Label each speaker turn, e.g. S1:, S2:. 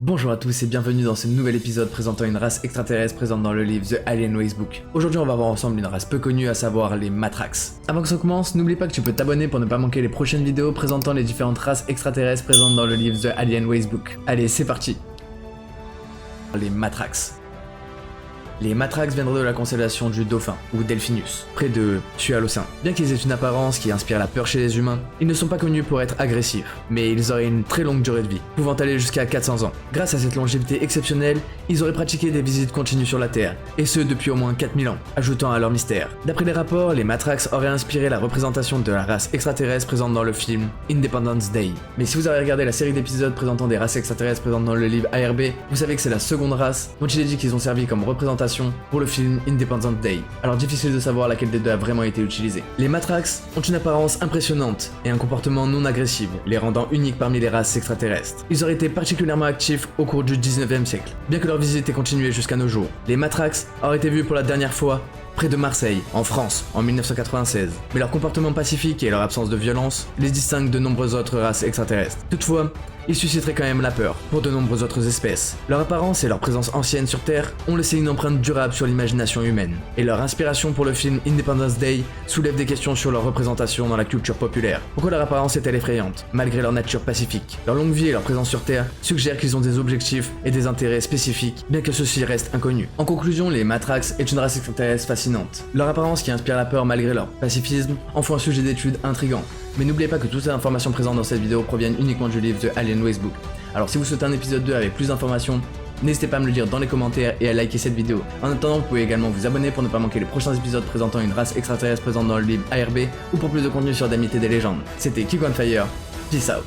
S1: Bonjour à tous et bienvenue dans ce nouvel épisode présentant une race extraterrestre présente dans le livre The Alien Racebook. Aujourd'hui on va voir ensemble une race peu connue, à savoir les Matrax. Avant que ça commence, n'oublie pas que tu peux t'abonner pour ne pas manquer les prochaines vidéos présentant les différentes races extraterrestres présentes dans le livre The Alien Racebook. Allez, c'est parti. Les Matrax. Les Matrax viendraient de la constellation du Dauphin, ou Delphinus, près de Tualocin. Bien qu'ils aient une apparence qui inspire la peur chez les humains, ils ne sont pas connus pour être agressifs, mais ils auraient une très longue durée de vie, pouvant aller jusqu'à 400 ans. Grâce à cette longévité exceptionnelle, ils auraient pratiqué des visites continues sur la Terre, et ce depuis au moins 4000 ans, ajoutant à leur mystère. D'après les rapports, les Matrax auraient inspiré la représentation de la race extraterrestre présente dans le film Independence Day. Mais si vous avez regardé la série d'épisodes présentant des races extraterrestres présentes dans le livre ARB, vous savez que c'est la seconde race dont il est dit qu'ils ont servi comme représentation pour le film Independence Day. Alors difficile de savoir laquelle des deux a vraiment été utilisée. Les Matrax ont une apparence impressionnante et un comportement non agressif, les rendant uniques parmi les races extraterrestres. Ils auraient été particulièrement actifs au cours du 19e siècle, bien que leur visite ait continué jusqu'à nos jours. Les Matrax auraient été vus pour la dernière fois près de Marseille, en France, en 1996. Mais leur comportement pacifique et leur absence de violence les distinguent de nombreuses autres races extraterrestres. Toutefois, ils susciteraient quand même la peur pour de nombreuses autres espèces. Leur apparence et leur présence ancienne sur Terre ont laissé une empreinte durable sur l'imagination humaine. Et leur inspiration pour le film Independence Day soulève des questions sur leur représentation dans la culture populaire. Pourquoi leur apparence est-elle effrayante, malgré leur nature pacifique? Leur longue vie et leur présence sur Terre suggèrent qu'ils ont des objectifs et des intérêts spécifiques, bien que ceux-ci restent inconnus. En conclusion, les Matrax est une race extraterrestre fascinante. Leur apparence qui inspire la peur malgré leur pacifisme en font un sujet d'étude intrigant. Mais n'oubliez pas que toutes les informations présentes dans cette vidéo proviennent uniquement du livre The Alien Racebook. Alors si vous souhaitez un épisode 2 avec plus d'informations, n'hésitez pas à me le dire dans les commentaires et à liker cette vidéo. En attendant, vous pouvez également vous abonner pour ne pas manquer les prochains épisodes présentant une race extraterrestre présente dans le livre ARB ou pour plus de contenu sur des mythes et des légendes. C'était Kiko on Fire, peace out.